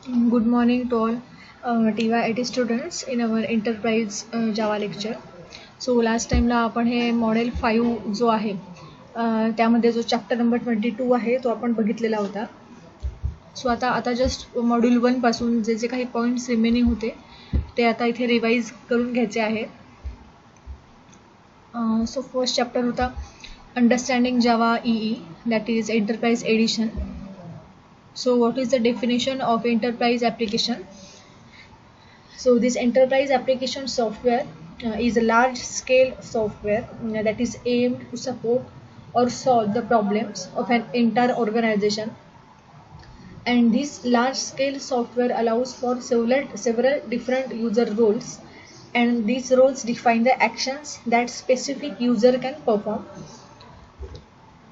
Good morning to all TY IT students in our enterprise Java lecture. So last टाईमला आपण हे model 5 जो आहे त्यामध्ये जो चॅप्टर नंबर 22 आहे तो आपण बघितलेला होता. सो आता आता जस्ट मॉड्यूल 1 पासून जे जे काही पॉईंट्स रिमेनिंग होते ते आता इथे रिवाइज करून घ्यायचे आहेत. सो फर्स्ट चॅप्टर होता understanding Java EE, that is enterprise edition. So what is the definition of enterprise application? So this enterprise application software is a large scale software that is aimed to support or solve the problems of an entire organization, and this large scale software allows for several different user roles, and these roles define the actions that specific user can perform.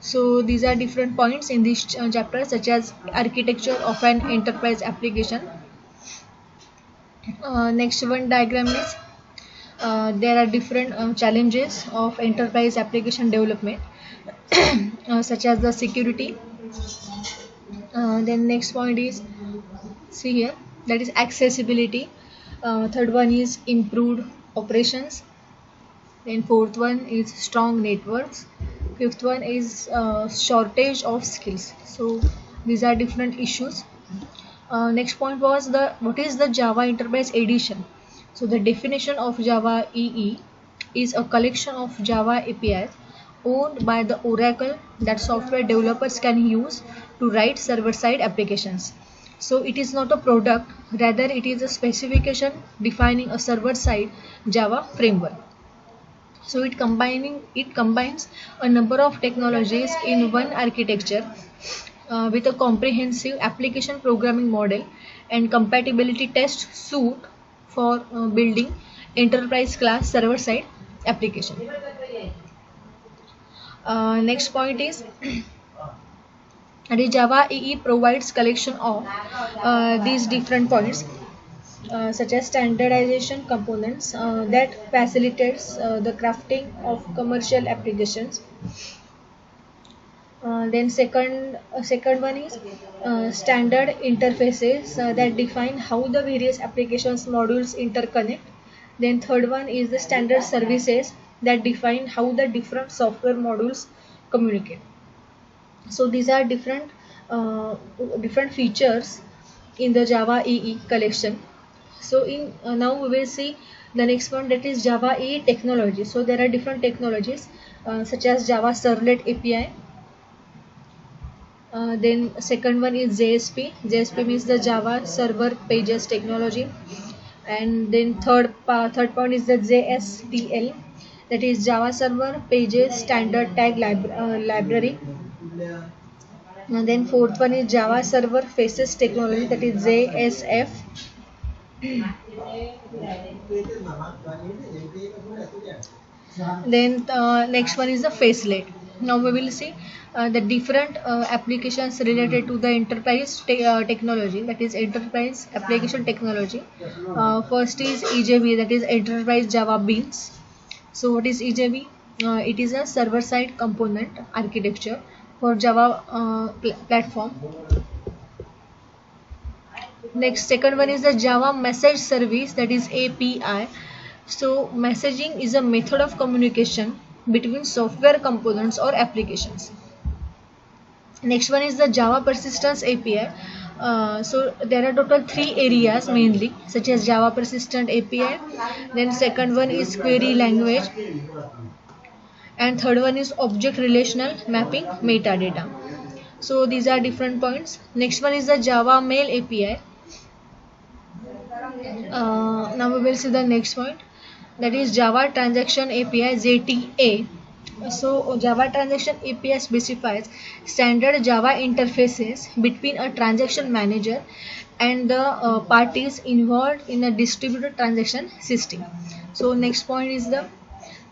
So these are different points in this chapter, such as architecture of an enterprise application. Next one diagram is there are different challenges of enterprise application development, such as the security. Then next point is, see here, that is accessibility. Third one is improved operations. Then fourth one is strong networks. Fifth one is shortage of skills. So these are different issues. Next point was what is the Java Enterprise Edition. So the definition of Java EE is a collection of Java APIs owned by the Oracle that software developers can use to write server-side applications. So it is not a product, rather it is a specification defining a server-side Java framework. So it combines a number of technologies in one architecture with a comprehensive application programming model and compatibility test suite for building enterprise class server side application. Next point is Java EE provides collection of these different points, such as standardization components that facilitates the crafting of commercial applications. Then second one is standard interfaces that define how the various applications modules interconnect. Then third one is the standard services that define how the different software modules communicate. So these are different features in the Java EE collection. So in now we will see the next one, that is Java EE technology. So there are different technologies such as Java Servlet API. Then second one is JSP. JSP means the Java Server Pages technology. And then third point is the JSTL, that is Java Server Pages Standard Tag Library. And then fourth one is Java Server Faces technology, that is JSF. Then next one is the Facelet. Now we will see the different applications related to the enterprise technology, that is enterprise application technology. First is EJB, that is Enterprise Java Beans. So what is EJB? It is a server side component architecture for Java platform. Next, second one is the Java Message Service, that is API. So messaging is a method of communication between software components or applications. Next one is the Java Persistence API. So there are total 3 areas mainly, such as Java Persistent API. Then second one is Query Language, and third one is Object Relational Mapping Metadata. So these are different points. Next one is the Java Mail API. Now we will see the next point, that is Java Transaction API, JTA. So Java Transaction API specifies standard Java interfaces between a transaction manager and the parties involved in a distributed transaction system. So next point is the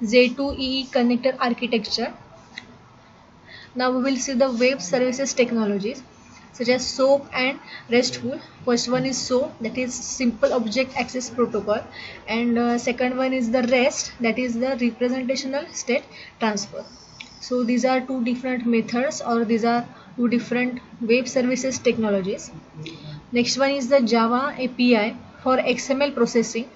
J2EE connector architecture. Now we will see the web services technologies, such as SOAP and RESTful. First one is SOAP, that is Simple Object Access Protocol, and second one is the REST, that is the Representational State Transfer. So these are two different methods, or these are two different web services technologies. Next one is the Java API for XML processing.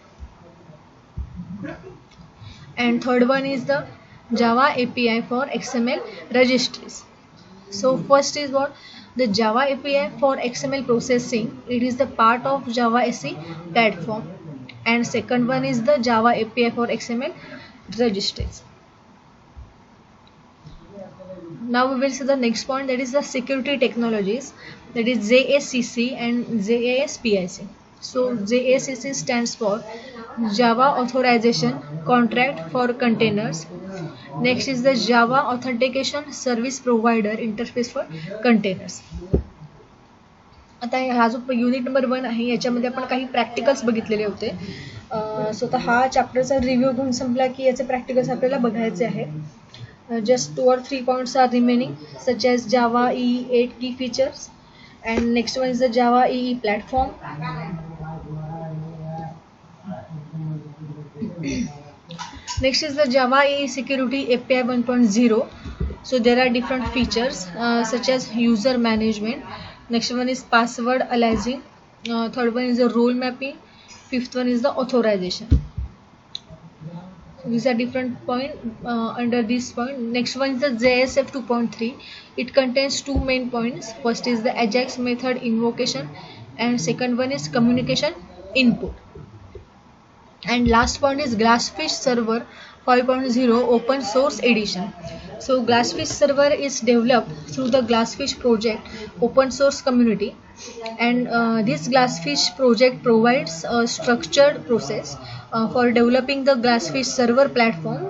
And third one is the Java API for XML registries. So first is what? The Java API for XML processing. It is the part of Java SE platform. And second one is the Java API for XML registries. Now we will see the next point, that is the security technologies, that is JACC and JASPIC. So JACC stands for Java Authorization Contract for Containers. Next is the Java Authentication Service Provider Interface for Containers. आता हा जो unit number 1 आहे याच्यामध्ये आपण काही practicals बघितलेले होते. सो आता हा चॅप्टरचा रिव्ह्यू घेऊन संपला की याचे प्रॅक्टिकल्स आपल्याला बघायचे आहे. Just 2 or 3 points are remaining, such as Java EE 8 key features, and next one is the Java EE platform. Next is the Java EE Security API 1.0. So there are different features such as user management. Next one is password aliasing. Third one is the role mapping. Fifth one is the authorization. These are different points under this point. Next one is the JSF 2.3. It contains 2 main points. First is the AJAX method invocation, and second one is communication input. And last point is Glassfish Server 5.0 open source edition. So Glassfish Server is developed through the Glassfish project open source community, and this Glassfish project provides a structured process for developing the Glassfish Server platform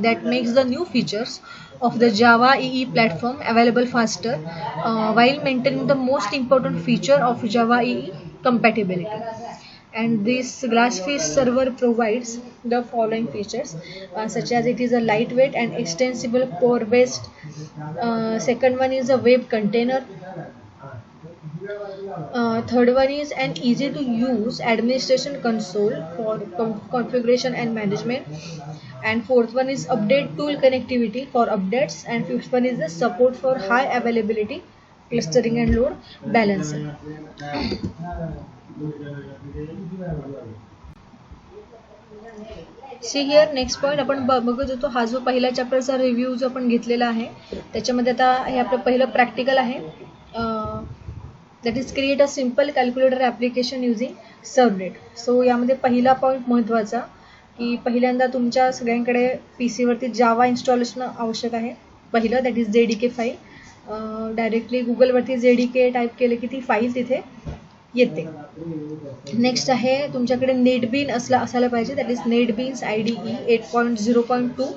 that makes the new features of the Java EE platform available faster while maintaining the most important feature of Java EE compatibility. And this Glassfish Server provides the following features such as it is a lightweight and extensible core based. Second one is a web container. Third one is an easy to use administration console for configuration and management, and fourth one is update tool connectivity for updates, and fifth one is the support for high availability clustering and load balancing. See here next point आपण बघत होतो, हा जो पहिला चॅप्टरचा review जो आपण घेतलेला आहे त्याच्यामध्ये आता हे आपलं पहिलं प्रॅक्टिकल आहे. That is create a simple calculator application using servlet. सो यामध्ये पहिला पॉईंट महत्त्वाचा की पहिल्यांदा तुमच्या सगळ्यांकडे PC वरती जावा इन्स्टॉल असणं आवश्यक आहे. पहिलं that is JDK file. Directly गुगलवरती JDK टाईप केले की ती फाईल तिथे येते. नेक्स्ट आहे तुमच्याकडे नेटबीन असायला पाहिजे, दॅट इज नेटबीन्स IDE 8.0.2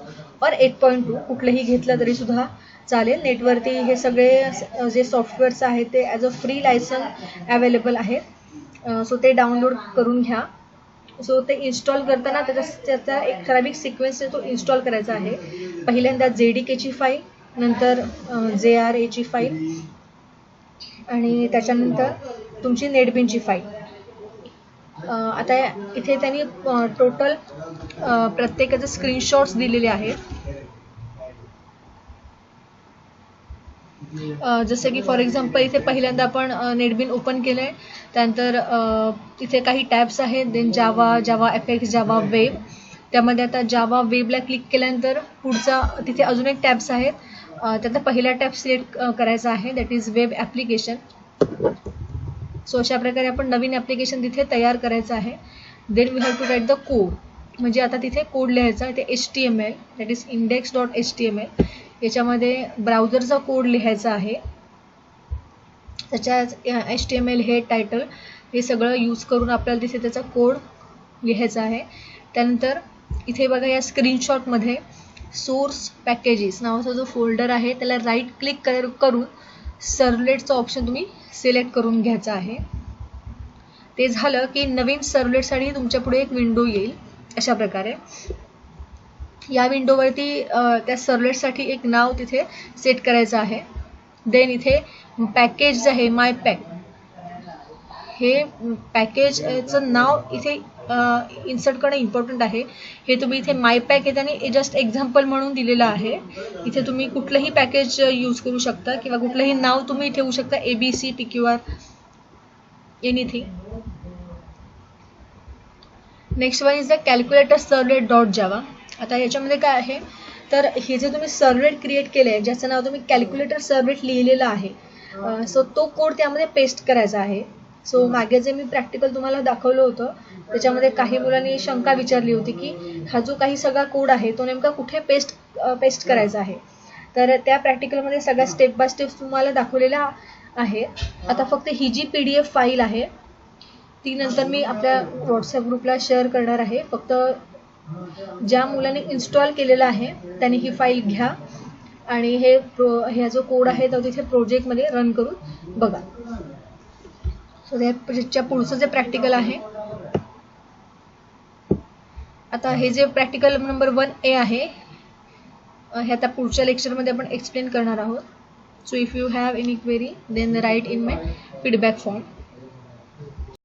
और 8.2 कुठलंही घेतलं तरी सुद्धा चालेल. नेटवरती हे सगळे जे सॉफ्टवेअर्स आहेत ते as a free licence available आहेत. सो ते डाउनलोड करून घ्या. सो ते इन्स्टॉल करताना त्याचा एक ठराविक सिक्वेन्स तो इन्स्टॉल करायचा आहे. पहिल्यांदा JDKची फाईल, नंतर JRA ची फाईल, आणि त्याच्यानंतर तुमची नेटबीनची फाईल. आता इथे त्यांनी टोटल प्रत्येकाचे स्क्रीनशॉट्स दिलेले आहेत. जसे की फॉर एक्झाम्पल इथे पहिल्यांदा आपण नेटबीन ओपन केलं आहे, त्यानंतर इथे काही टॅब्स आहेत, देन जावा FX, जावा वेब. त्यामध्ये आता जावा वेबला क्लिक केल्यानंतर पुढचा तिथे अजून एक टॅब्स आहेत. त्यातला पहिला टॅब सिलेक्ट करायचा आहे, that is web application. So अशा प्रकारे आपण नवीन ॲप्लिकेशन तिथे तयार करायचं आहे. Then we have to write the code, म्हणजे आता तिथे कोड लिहायचा. ते HTML दॅट इज index.html याच्यामध्ये ब्राउझरचा कोड लिहायचा आहे. त्याच्या HTML हेड टायटल हे सगळं यूज करून आपल्याला तिथे त्याचा कोड लिहायचा आहे. त्यानंतर इथे बघा या स्क्रीनशॉटमध्ये सोर्स पॅकेजेस नावाचा जो फोल्डर आहे त्याला राईट क्लिक करून सर्वलेटचा ऑप्शन तुम्ही सिलेक्ट करून घ्यायचा आहे. ते झालं की नवीन सर्वलेटसाठी तुमच्या पुढे एक विंडो येईल अशा प्रकारे. या विंडोवरती त्या सर्वलेटसाठी एक नाव तिथे सेट करायचं आहे. देन इथे पॅकेज आहे माय पॅक, हे पॅकेजचं नाव इथे इन्सर्ट करणं इम्पॉर्टंट आहे. हे तुम्ही इथे माय पॅक आहे त्याने जस्ट एक्झाम्पल म्हणून दिलेलं आहे. इथे तुम्ही कुठलंही पॅकेज यूज करू शकता किंवा कुठलंही नाव तुम्ही ठेवू शकता, ABCTQR anything. Next one is the calculator servlet dot जावा. आता याच्यामध्ये काय आहे तर हे जे तुम्ही सर्वलेट क्रिएट केलं आहे ज्याचं नाव तुम्ही कॅल्क्युलेटर सर्वलेट लिहिलेलं आहे, सो तो कोड त्यामध्ये पेस्ट करायचा आहे. सो मागे जे मी प्रॅक्टिकल तुम्हाला दाखवलं होतं त्याच्यामध्ये काही मुलांनी शंका विचारली होती की हा जो काही सगळा कोड आहे तो नेमका कुठे पेस्ट करायचा आहे. तर त्या प्रॅक्टिकलमध्ये सगळ्या स्टेप बाय स्टेप तुम्हाला दाखवलेल्या आहे. आता फक्त ही जी PDF फाईल आहे ती नंतर मी आपल्या व्हॉट्सअप ग्रुपला शेअर करणार आहे. फक्त ज्या मुलांनी इन्स्टॉल केलेलं आहे त्यांनी ही फाईल घ्या आणि हा जो कोड आहे तो तिथे प्रोजेक्टमध्ये रन करून बघा. सो त्याच्या पुढचं जे प्रॅक्टिकल आहे, आता हे जे प्रॅक्टिकल नंबर 1A आहे हे आता पुढच्या लेक्चरमध्ये आपण एक्सप्लेन करणार आहोत. So if you have any query then write in my feedback form.